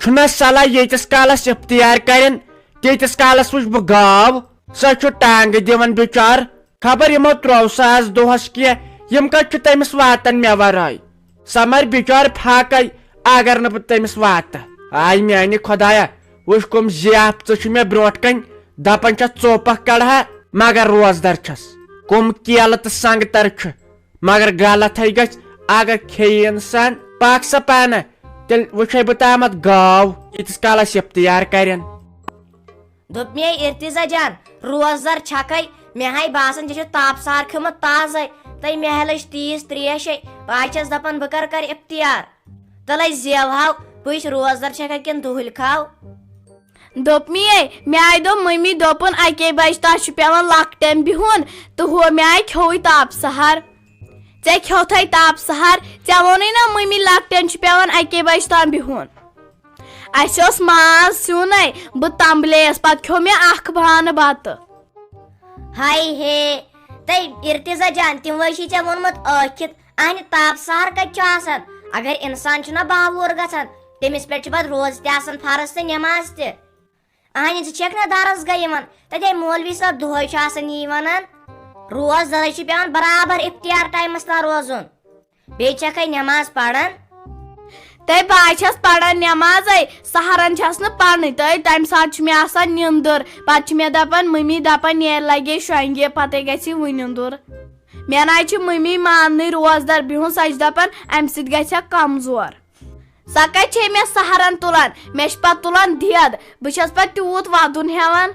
چھُنا صلاح ییتِس کالس اختیار کرن تیتِس کالس وٕچھ بہٕ گاو سۄ چھُ ٹانگہٕ دِوان بِچار خبر یِمو ترٛوو سۄ آز دۄہس کینٛہہ یِم کتہِ چھُ تٔمِس واتان مےٚ ورٲے سۄ مر بِچار پھاکے اگر نہٕ بہٕ تٔمِس واتہٕ آے میانہِ خۄدایا وٕچھ کُم زیافتہٕ چھِ مےٚ برونٛٹھ کنۍ دپان چھس ژوپکھ کڑہا مگر روزدر چھس کُم کیلہٕ تہٕ سنگتر چھِ مگر غلطے گژھِ اگر کھیٚیہِ انسان پاک سا پانہ تیٚلہِ وٕچھے بہٕ تامتھ گاو ییٖتِس کالس اختیار کرن دوٚپ مے ارتضا جان روزدر چھکے مےٚ ہاے باسان ژےٚ چھُ تاپ سار کھیوٚمُت تازے تہٕ مےٚ لٔج تیٖژ تریشے بہٕ چھس دپان بہٕ کر اختیار تلے زیوہاو بہٕ روزدر چھکا کِنہٕ دُہٕلۍ کھاو دوٚپ مے آیہِ دوٚپ مٔمی دوٚپُن اکے بجہِ تتھ چھُ پیوان لۄکٹٮ۪ن بِہُن تہٕ ہُہ مےٚ آیہِ کھیوٚوٕے تاپ سہار ژےٚ کھیوتھے تاپ سہار ژےٚ ووٚنُے نا مٔمی لۄکٹٮ۪ن چھُ پیوان اکے بجہِ تام بِہُن اسہِ اوس ماز سیُنے بہٕ تمبلییس پتہٕ کھیوٚو مےٚ اکھ بانہٕ بتہٕ ہاے ہے تہٕ ارتضا جان تِموے چھُے ژےٚ ووٚنمُت ٲکھِتھ اہنہِ تاپ سہار کتہِ چھُ آسان اگر انسان چھُنہ باوور گژھان تٔمِس پٮ۪ٹھ چھُ پتہٕ روزٕ تہِ آسان فرض تہٕ نٮ۪ماز تہِ اہنہِ ژٕ چھکھ نا درس گاہ یِوان تتے مولوی صٲب دۄہے چھُ آسان یی ونان روزدرے چھُ پیوان برابر اختیار ٹایمس تام روزُن بیٚیہِ چھکھے نٮ۪ماز پران تہٕ بہٕ چھس پران نٮ۪مازے سہرن چھس نہٕ پرنٕے تہٕ تمہِ ساتہٕ چھُ مےٚ آسان نِندٕر پتہٕ چھِ مےٚ دپان مٔمی دپان نیرِ لگے شۄنگہِ پتے گژھِ وۄنۍ نِندُر مےٚ نہ چھِ مٔمی ماننٕے روزدر بِہُن سۄ چھِ دپان امہِ سۭتۍ گژھکھ کمزور سۄ کتہِ چھے مےٚ سہرن تُلان مےٚ چھِ پتہٕ تُلان دٮ۪د بہٕ چھس پتہٕ تیوٗت ودُن ہٮ۪وان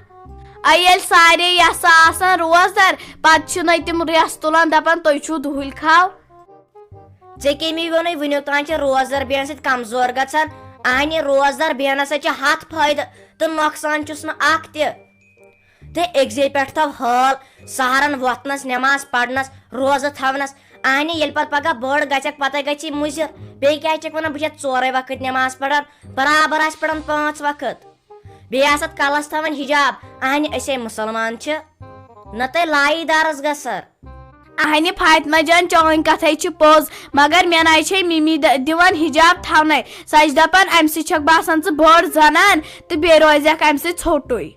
ییٚلہِ سارے یژھان آسان روزدر پتہٕ چھِنَے تِم رٮ۪س تُلان دپان تُہۍ چھُو دُہٕلۍ کھاو ژےٚ کٔمی ووٚنُے وُنیُک تام چھِ روزدر بیہنہٕ سۭتۍ کمزور گژھان اہنہِ روزدر بیہنس سۭتۍ چھِ ہتھ فٲیدٕ تہٕ نۄقصان چھُس نہٕ اکھ تہِ تہٕ أکزے پٮ۪ٹھ تھاو حال سہرن وۄتھنس نٮ۪ماز پرنس روزٕ تھاونس اہنہِ ییٚلہِ پتہٕ پگاہ بٔڑ گژھکھ پتہٕ گژھی مُضِر بیٚیہِ کیٛاہ چھکھ ونان بہٕ چھس ژورے وقت نٮ۪ماز پران برابر آسہِ پران 5 وقت بیٚیہِ آساتھ کلس تھاوان حجاب اہنہِ أسے مُسلمان چھِ نتہٕ لایی درس گژھر اہنہِ فاطمہ جان چٲنۍ کتھے چھِ پوٚز مگر مےٚ ناے چھے مِمی دِوان حجاب تھاونَے سۄ چھِ دپان امہِ سۭتۍ چھکھ باسان ژٕ بٔڑ زنان تہٕ بیٚیہِ روزکھ امہِ سۭتۍ ژھوٚٹُے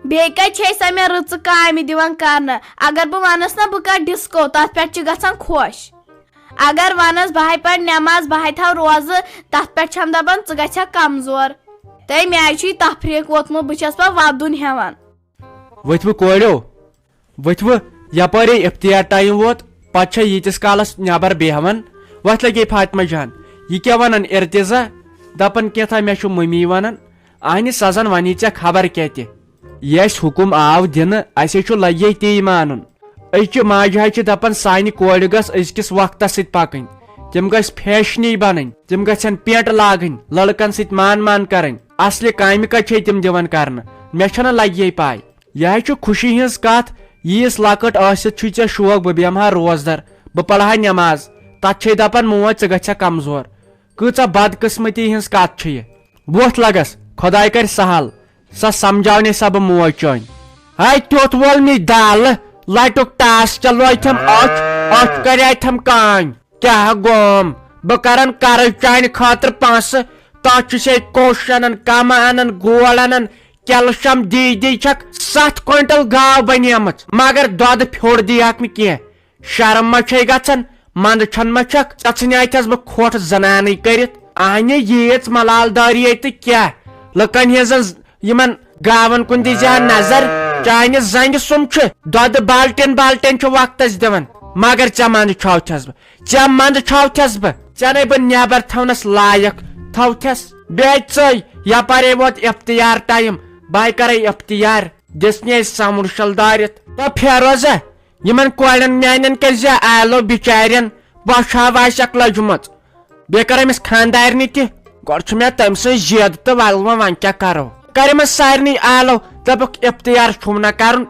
بیٚیہِ کتہِ چھے سۄ مےٚ رٕژٕ کامہِ دِوان کرنہٕ اگر بہٕ ونس نا بہٕ کرٕ ڈِسکو تتھ پٮ۪ٹھ چھِ گژھان خۄش اگر ونس بہے پر نٮ۪ماز بہے تھاو روزٕ تتھ پٮ۪ٹھ چھم دپان ژٕ گژھکھ کمزور تہٕ مےٚ چھُے تفریٖق ووتمُت بہٕ چھس پتہٕ ودُن ہٮ۪وان ؤتھوٕ کورٮ۪و ؤتھوٕ یپٲرے اختیار ٹایم ووت پتہٕ چھےٚ ییٖتِس کالس نٮ۪بر بیہوان وتھ لگے فاطمہ جان یہِ کیٛاہ ونان ارتضا دپان کینٛژھا مےٚ چھُ مٔمی ونان اہنہِ سزن ونی ژےٚ خبر کیٛاہ تہِ یہِ اسہِ حُکُم آو دِنہٕ اسے چھُ لگے تی مانُن أزچہِ ماجہِ حظ چھِ دپان سانہِ کورِ گژھ أزکِس وقتس سۭتۍ پکٕنۍ تِم گژھِ فیشنی بنٕنۍ تِم گژھن پینٹ لاگٕنۍ لڑکن سۭتۍ مان کرٕنۍ اصلہِ کامہِ کتہِ چھے تِم دِوان کرنہٕ مےٚ چھنہٕ لگے پاے یہِ حظ چھُ خوشی ہٕنٛز کتھ ییٖژ لۄکٕٹ ٲسِتھ چھُے ژےٚ شوق بہٕ بیہمہٕ ہا روزدر بہٕ پرٕ ہا نٮ۪ماز تتھ چھے دپان موج ژٕ گژھکھ کمزور کۭژاہ بدقٕسمتی ہٕنٛز کتھ چھِ یہِ وۄتھ لگس خۄداے کرِ سہل سۄ سمجھاونے سا بہٕ موج چٲنۍ ہاے تیُتھ وول مے دالہٕ لٹُک ٹاس چلویتھم أچھ کریتھم کانۍ کیٛاہ گوم بہٕ کرن کرٕ چانہِ خٲطرٕ پونٛسہٕ تتھ چھُ سے کوٚش انان کمہٕ انان گول انان کیلشم دی چھکھ 7 کوینٹل گاو بنیمٕژ مگر دۄدٕ پھیوٚر دِیہکھ نہٕ کینٛہہ شرم ما چھے گژھان منٛدٕ چھن ما چھکھ ژٕ ژھٕنیاتھس بہٕ کھۄٹھ زنانٕے کٔرِتھ اہنہِ ییٖژ ملالدٲری تہٕ کیٛاہ لُکن ہٕنٛزن یِمن گاون کُن دِزِہا نظر چانہِ زنگہِ سُم چھُ دۄدٕ بالٹین چھُ وقتس دِوان مگر ژےٚ منٛدٕ چھوتھس بہٕ ژےٚ نے بہٕ نٮ۪بر تھاونس لایق تھوتھس بیٚیہِ ژٕے یپارے ووت اختیار ٹایم بہٕ کرے اختیار دِژنے سمر شل دٲرِتھ تہٕ فیروزا یِمن کورٮ۪ن میانٮ۪ن کٔرزِ آلو بِچارٮ۪ن بۄچھا آسٮ۪کھ لٔجمٕژ بیٚیہِ کر أمِس خانٛدارنہِ تہِ گۄڈٕ چھُ مےٚ تٔمۍ سٕنٛز زید تہٕ وۄنۍ کیٛاہ کرو کرِمس سارنٕے آلو دپُکھ اختیار چھُم نہ کرُن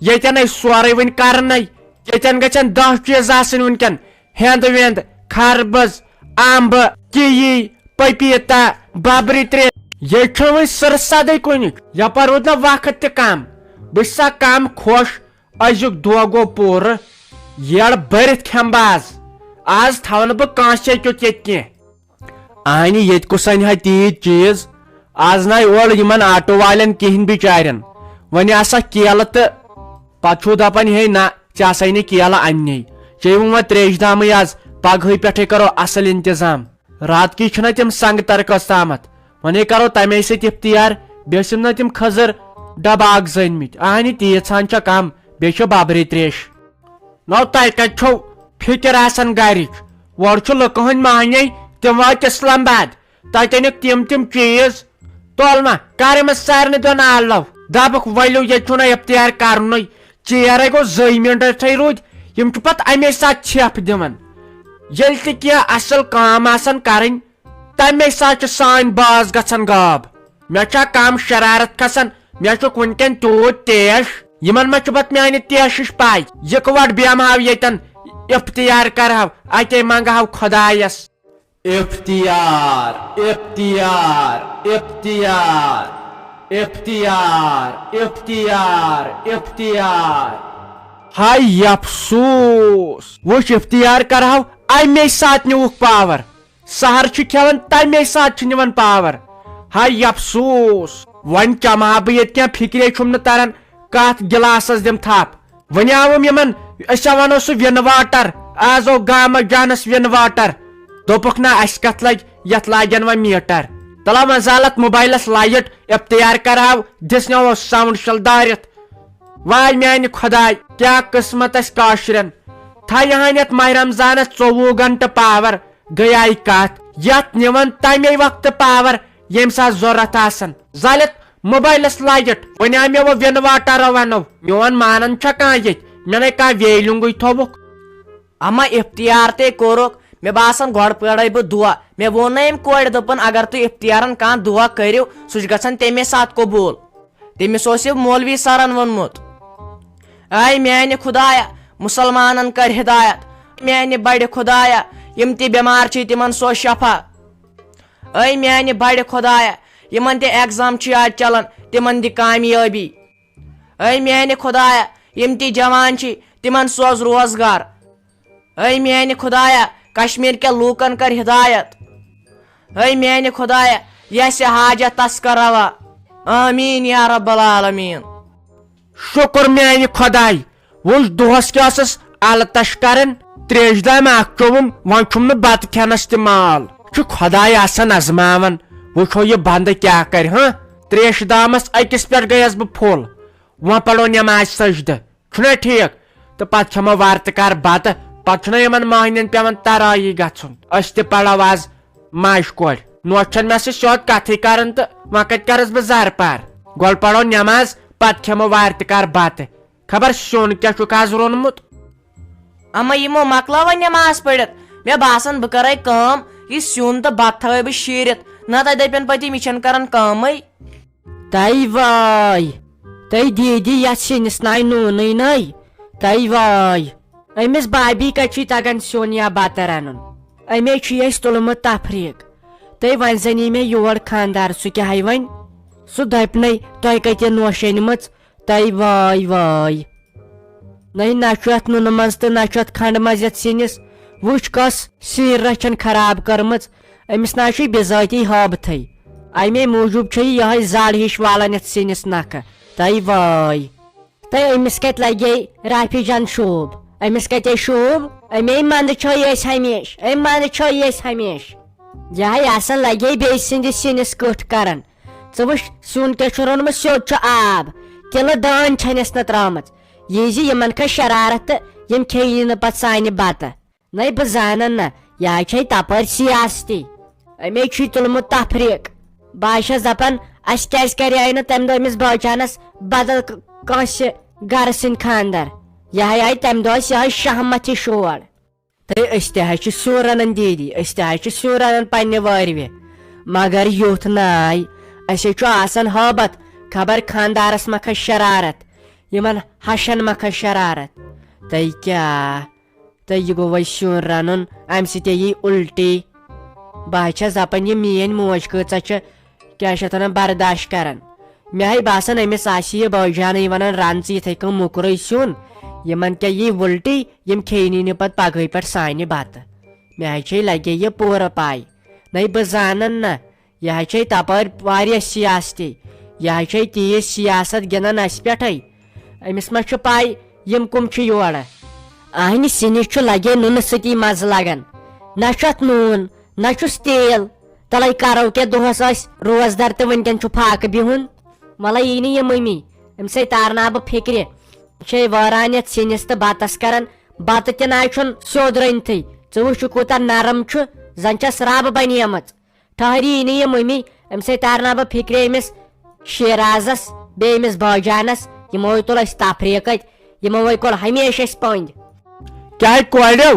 ییٚتٮ۪ن سورُے وۄنۍ کرنے ییٚتٮ۪ن گژھن 10 چیٖز آسٕنۍ وُنکٮ۪ن ہیٚنٛد ویٚنٛد خربٕز امبہٕ کِوی پپیٖتا ببرِ ترٛےٚ ییٚتہِ چھُنہٕ وۄنۍ سٕر سدٕے کُنِچ یپٲرۍ روٗد نہٕ وقت تہِ کم بہٕ چھُ سا کم خۄش أزیُک دۄہ گوٚو پوٗرٕ یٔڑ بٔرِتھ کھٮ۪مہٕ بہٕ آز تھاو نہٕ بہٕ کٲنٛسے کیُتھ ییٚتہِ کینٛہہ اہنہِ ییٚتہِ کُس انہِ ہا تیٖتۍ چیٖز آز ناے اوڑ یمن آٹو والین کہین بچارین ون آسا کیلہٕ تہٕ پتہٕ چھُو دپان ہے نہ ژےٚ ہسا نہٕ کیلہٕ اننے چیٚیِو وۄنۍ تریش دامٕے آز پگہٕے پٮ۪ٹھے کرو اصل انتظام رات کی چھُنہ تِم سنگ ترکس تامتھ ونے کرو تمے سۭتۍ افتیار بیٚیہِ ٲسِم نہ تِم کھٔزٕر ڈبہٕ اکھ زٲنمٕتۍ اہنہِ تیٖژہن چھےٚ کم بیٚیہِ چھِ ببرِ تریش نو تۄہہِ کتہِ چھو فکر آسان گرِچ اورٕ چھُ لُکہٕ ہٕنٛدۍ مہنی تِم وٲتۍ اسلام آباد تتہِ أنِکھ تِم چیٖز تول ما کر أمِس سارنٕے دۄن آلو دپکھ ؤلِو ییٚتہِ چھُنہ افتیار کرنُے ژیرے گوٚو 2 مِنٹے روٗدۍ یِم چھِ پتہٕ امے ساتہٕ چھٮ۪پھ دِوان ییٚلہِ تہِ کینٛہہ اصل کٲم آسان کرٕنۍ تمے ساتہٕ چھِ سٲنۍ باز گژھان غاب مےٚ چھا کم شرارت کھسان مےٚ چھُکھ وُنکٮ۪ن تیوٗت تیش یمن ما چھُ پتہٕ میانہِ تیشٕچ پاے یِکوٹ بیٚہمہو ییٚتٮ۪ن افتیار کرہو اتے منگہو خۄدایس افتیار افتیار افتیار افتیار افتیار افتیار ہاے افسوس وٕچھ افتیار کرہو امے ساتہٕ نِوُکھ پاور سہر چھُ کھٮ۪وان تمے ساتہٕ چھُ نِوان پاور ہاے افسوس وۄنۍ چمہا بہٕ ییٚتہِ کینٛہہ فکرے چھُم نہٕ تران کتھ گلاسس دِم تھپھ وۄنۍ آوُم یِمن أسۍ وَنو سُہ وِن واٹر آز او گامس جانس وِن واٹر دوٚپُکھ نہ اسہِ کتھ لگہِ یتھ لاگن وۄنۍ میٖٹر تلا مزالت موبائلس لایٹ افتیار کرہو دِژنو ساؤنڈ شل دارِتھ واے میانہِ خۄداے کیٛاہ قٕسمت اسہِ کٲشرٮ۪ن تھایہن یتھ ماہ رمضانس 24 گنٹہٕ پاور گٔیے کتھ یتھ نِوان تمے وقتہٕ پاور ییٚمہِ ساتہٕ ضروٗرت آسان زالِتھ موبائلس لایٹ وۄنۍ آو مےٚ وۄنۍ وِن واٹر ونو میون مانان چھا کانٛہہ ییٚتہِ مےٚ نے کانٛہہ ویلنگٕے تھوٚوُکھ اما افتیار تے کوٚرُکھ مےٚ باسان گۄڈٕ پرے بہٕ دُعا مےٚ ووٚن نہ أمۍ کورِ دوٚپُن اگر تُہۍ افتیارن کانٛہہ دُعا کٔرِو سُہ چھُ گژھان تمے ساتہٕ قبوٗل تٔمِس اوس یہِ مولوی سرن ووٚنمُت اے میانہِ خۄدایا مُسلمانن کر ہدایت میانہِ بڑِ خۄدایا یِم تہِ بٮ۪مار چھِ تِمن سوز شفا اے میانہِ بڑِ خۄدایا یِمن تہِ ایگزام چھِ آز چلان تِمن دِ کامیٲبی اے میانہِ خۄدایا یِم تہِ جوان چھِ تِمن سوز روزگار اے میانہِ خۄدایا کشمیر کٮ۪ن لوٗکن کر ہدایت اے میانہِ خۄدایا یس حاجت تس کر روا آمیٖن یا رب العالمیٖن شُکر میانہِ خۄداے وٕچھ دۄہس کیٛاہ ٲسٕس التش کران تریش دامہِ اکھ چووُم وۄنۍ چھُم نہٕ بتہٕ کھٮ۪نس تہِ مال چھُ خۄداے آسان ازماوان وٕچھو یہِ بنٛدٕ کیٛاہ کرِ ہاں تریش دامس أکِس پٮ۪ٹھ گٔیس بہٕ پھُل وۄنۍ پرو نٮ۪ماز سجدٕ چھُنا ٹھیٖک تہٕ پتہٕ کھٮ۪مو وارٕ تہٕ کر بتہٕ پتہٕ چھُنہ یِمن مہنین پیوان ترٲیی گژھُن أسۍ تہِ پرو آز ماجہِ کورِ نوٹ چھنہٕ مےٚ سۭتۍ سیوٚد کتھٕے کران تہٕ وۄنۍ کتہِ کرس بہٕ زارٕ پار گۄڈٕ پرو نٮ۪ماز پتہٕ کھٮ۪مو وارٕ تہٕ کر بتہٕ خبر سیُن کیٛاہ چھُکھ آز روٚنمُت اما یِمو مکلٲو وۄنۍ نٮ۪ماز پٔرِتھ مےٚ باسان بہٕ کرے کٲم یہِ سیُن تہٕ بتہٕ تھاوے بہٕ شیٖرِتھ نتہٕ دپن پتہٕ یِم چھنہٕ کران کٲمٕے تَے واے تُہۍ دیٖدی یتھ سِنِس ناے نوٗنٕے نٔے تَے واے أمِس بابی کتہِ چھُے تگان سیُن یا بتہٕ رنُن اَمے چھُے اَسہِ تُلمُت تفریٖق تُہۍ وۄنۍ زن یی مےٚ یور خانٛدار سُہ کیٛاہ وۄنۍ سُہ دپنَے تۄہہِ کتہِ نوش أنمٕژ تَے واے واے نہ چھُ اتھ نُنہٕ منٛز تہٕ نہ چھُ اتھ کھنڈٕ منٛز یتھ سِنِس وٕچھ کۄس سیٖر رچھن خراب کٔرمٕژ أمِس نہ چھُے بِذٲتی ہٲبتھٕے امے موٗجوٗب چھےٚ یہِ یِہوے زڈ ہِش والان یتھ سِنِس نکھٕ تَے واے تہٕ أمِس کتہِ لگے رافی جان شوٗب أمِس کتے شوٗب امے منٛدٕ چھوے أسۍ ہمیشہِ أمۍ منٛدٕ چھوے أسۍ ہمیشہِ یِہے آسان لگے بیٚیہِ سٕنٛدِس سِنِس کٔٹھ کران ژٕ وٕچھ سیُن کیٛاہ چھُ روٚنمُت سیوٚد چھُ آب تِلہٕ دٲن چھنس نہٕ ترٲمٕژ یہِ زِ یِمن کھژ شرارت تہٕ یِم کھیٚیی نہٕ پتہٕ سانہِ بتہٕ نَے بہٕ زانن نہ یہِ حظ چھے تپٲرۍ سیاستی امے چھُے تُلمُت تفریٖق بہٕ حظ چھس دپان اسہِ کیٛازِ کریاے نہٕ تمہِ دۄہ أمِس بٲچانس بدل کٲنٛسہِ گرٕ سٕنٛدۍ خانٛدر یِہے آیہِ تمہِ دۄہ ٲسۍ یِہے شہمت یہِ شور تہٕ أسۍ تہِ حظ چھِ سیُن رنان دیٖدی أسۍ تہِ حظ چھِ سیُن رنان پننہِ وٲروِ مگر یُتھ ناے اسے چھُ آسان ہٲبت خبر خانٛدارس ما کھژ شرارت یِمن ہشن ما کھژ شرارت تہٕ کیٛاہ تہٕ یہِ گوٚو وۄنۍ سیُن رنُن امہِ سۭتۍ یی الٹی بہٕ حظ چھس دپان یہِ میٲنۍ موج کۭژاہ چھِ کیٛاہ چھِ اتھ ونان برداشت کران مےٚ ہے باسان أمِس آسہِ یہِ بٲجانٕے ونان رن ژٕ یِتھٕے کٔنۍ مُکرٕے سیُن یِمن کیٛاہ یی وُلٹی یِم کھیٚیی نہٕ پتہٕ پگہٕے پٮ۪ٹھ سانہِ بتہٕ مےٚ حظ چھے لگے یہِ پوٗرٕ پاے نَے بہٕ زانن نہ یہ تپر واریاہ سیاستی یہ تیز سیاست گنان اس پٹھے امس ما پائی یم کم یور اہنہ سنس لگے نون ستی مزہ لگان نہ نون نہ تیل تلے کرو کیا دہس روزدار تو ونکین پھاکہ بہن ملا یی نی یہ ممی ام سی تارنا بہ فکر واران یت سنس تو بتس کران بتہ تہ نا سیود رنتھے ژٕ وچھ کوتاہ نرم زن چھس رب بنیمژ ٹھہری یی نی یہ ممی ام سی تارنا بہ فکر امس شیرازس بی امس باجانس یمو تل اس تفریق یمو کول ہمیشہ اس پند کیا کوڑو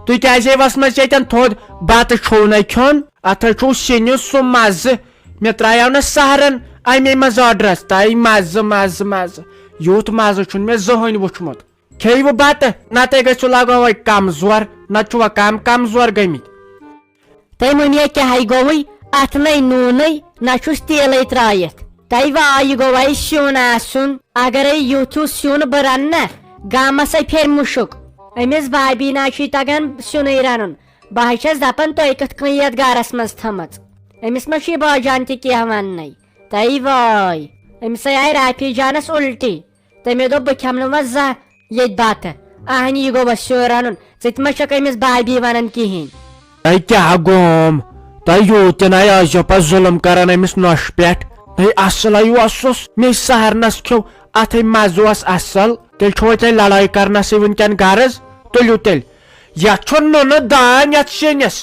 تھی کیازے وسمت یتن تھود بت چھو نا کھیون اتھ چھو سنس سہ مزہ مے ترایو نا سہرن امے مز آڈرس تہ مزہ مزہ مزہ یوت مزہ چھن مے زہن وچھمت کھیو بت نتہ گژھو لگو کمزور نتہ چھو کم کمزور گمت تہ ممی کیا گوئی ات نئی نونی نہ تیل ترائت تہ وائی گو سیون آسن اگر یوتھ سیون بہ رن نا گامس پھر مشک امس بھابی نا تگان سیون رنن بہ چھس دپان تھی کت کن یت گرس مز تھمت امس ما باجان تہ کی ون تہ واے امس آئی رافی جانس الٹی تمے دپ بہ کھمنہ وۄنۍ زانٛہہ ییٚتہِ بتہ اہنہِ یہ گو سیون رنن ژٕ ما چھکھ امس بھابی ونان کہین تہ کیا گوم تہ یوت تہ ناے آزو پہ ظلم کران امس نوش پٮ۪ٹھ تہ اصل اوسُس مے سہرنس کھیو اتھ مزٕ اوس اصل تیل چھو تہ لڑائی کرنس ونکین غرض تُلِو تیل یتھ چھُ نُنہٕ دان یتھ سِنس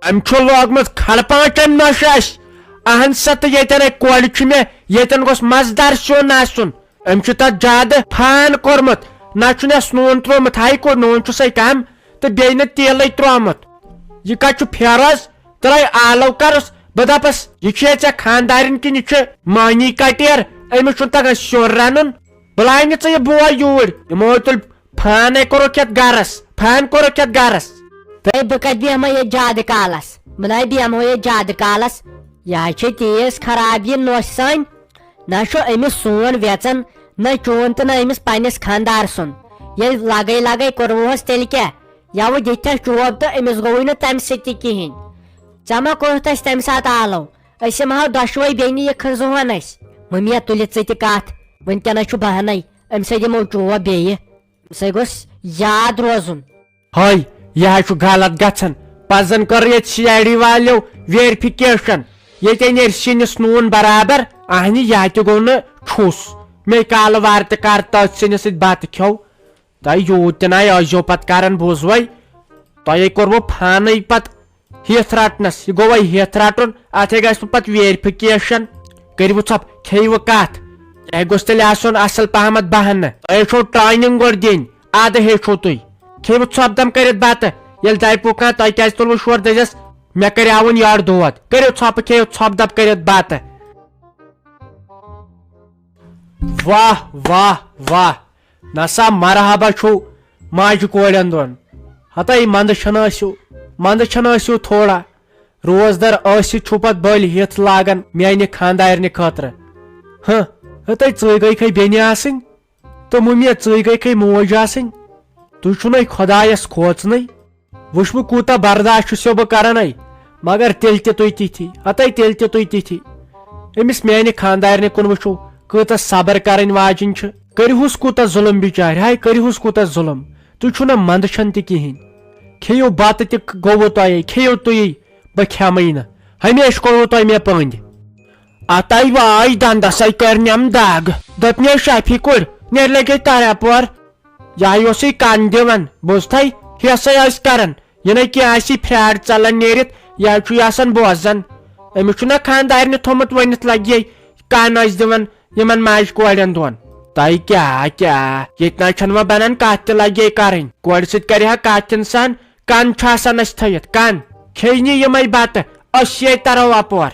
ام چھُ لوگمُت کھڑ پانچن نوش اس اہن سا تہ یتن کورِ چھُ مے یتن گوٚژھ مزٕدار سیُن آسُن ام چھُ تتھ زیادٕ پھان کوٚرمُت نہ چھُنس نوٗن تروومُت ہاے کوٚر نوٗن چھُسے کم تہٕ بیٚیہِ نہٕ تیلٕے تروومُت یہ کتہ چھُ پھیرس ترٛٲے آلو کرس بہ دپس یہ چھے ژےٚ خاندارن کِنہٕ یہِ چھُ مانی کٹیر أمِس چھُنہٕ تگان سیُن رنُن بلاے نہٕ ژٕ یہِ بوے یوٗرۍ یِمو تُل پھانے کوٚرُکھ یتھ گرس پھان کوٚرُکھ یتھ گرس تہ بہ کتہ بیہمو یہ زیادٕ کالس بہ نا بیہمو یہ زیادٕ کالس یہ تیز خراب یہ نوش سان نہ امس سون ویژن نہ چون تو نہ امس پنس خاندار سن یہ لگے لگے کوروہس تیل کیا یو دتس چوب تو امس گوئی نا تم سی کہین ژما کوٚرُتھ اسہِ تمہِ ساتہٕ آلو أسۍ یِمہو دۄشوے بیٚنہِ یہِ کھنزوہن اسہِ مٔمی تُلِتھ ژٕ تہِ کتھ ونکیٚنس چھُ بہانے امہِ سۭتۍ دِمو چوب بیٚیہِ امہِ سۭتۍ گوٚژھ یاد روزُن ہاے یہ چھُ غلط گژھان پزن کر یت سی آئی ڈی والیو ویرفکیشن یتہِ نیر سِنس نوٗن برابر اہنہِ یہ تہِ گوٚو نہٕ ٹھوس مے کالہٕ وار تہِ کر تٔتھۍ سِنس سۭتۍ بتہٕ کھیو تۄہہِ یوٗت تہِ ناے ٲسۍزیو پتہٕ کران بوٗزوے تۄہے کوٚروٕ پھانے پتہٕ ہیتھ رٹنس یہ گو ہیتھ رٹن اتھے گژھِ پتہٕ ویرفکیشن کٔرِو ژھۄپ کھیٚیِو کتھ تۄہہِ گوٚژھ تیٚلہِ آسُن اصل پہمتھ بہانہٕ تۄہہِ چھو ٹریننگ گۄڈٕ دِنۍ ادٕ ہیٚچھو تُہۍ کھیٚیِو ژھۄپ دم کٔرِتھ بتہٕ ییٚلہِ دپوٕ کانٛہہ تۄہہِ کیازِ تُلوٕ شور دٔزِس مےٚ کریاوُن یارٕ دود کٔرِو ژھۄپہٕ کھیٚیِو ژھۄپ دپ کٔرِتھ بتہٕ واہ واہ واہ نسا مرحبا چھُو ماجہِ کورٮ۪ن دۄن ہتاے منٛدٕ چھنہٕ ٲسِو تھوڑا روزدار ٲسِتھ چھُو پتہٕ بٔلۍ ہِتھ لاگان میانہِ خاندارنہِ خٲطرٕ ہتاے ژٕے گٔیکھے بیٚنہِ آسٕنۍ تہٕ مُمے ژٕے گٔیکھے موج آسٕنۍ تُہۍ چھُنَے خۄدایس کھوژنٕے وٕچھ بہٕ کوٗتاہ برداش چھُسو بہٕ کران مگر تیٚلہِ تہِ تُہۍ تِتھی ہتاے تیٚلہِ تہِ تُہۍ تِتھی أمِس میانہِ خاندارنہِ کُن وٕچھو کۭژاہ صبر کرٕنۍ واجِنۍ چھِ کٔرِہُس کوٗتاہ ظُلم بِچارِ ہاے کٔرِہُس کوٗتاہ ظُلم تُہۍ چھُو نہ منٛدچھان تہِ کِہینۍ کھیٚیِو بتہٕ تہِ گوٚوُ تۄہے کھیٚیِو تُہی بہٕ کھٮ۪مٕے نہٕ ہمیشہٕ کوٚروٕ تۄہہِ مےٚ پٔنٛدۍ اتاے واے دندسے کٔرنٮ۪م دگ دوٚپنے شافی کوٚر نیر لگے تارپور یہ اوسُے کن دِوان بوٗزتھے ہیسے ٲسۍ کران یہِ نَے کینٛہہ آسہِ فراڈ ژلان نیٖرِتھ یہ چھُ آسان بوزان أمِس چھُنہ خاندارنہِ تھوٚمُت ؤنِتھ لگے کن ٲسۍ دِوان یِمن ماجہِ کورٮ۪ن دۄن تۄہہِ کیٛاہ ییٚتہِ نہ چھنہٕ وۄنۍ بنان کتھ تہِ لگے کرٕنۍ کورِ سۭتۍ کرِ ہا کتھ انسان کن چھُ آسان اسہِ تھٲیِتھ کن کھیٚیہِ نہٕ یِمے بتہٕ أسۍ ییٚتہِ ترو اپور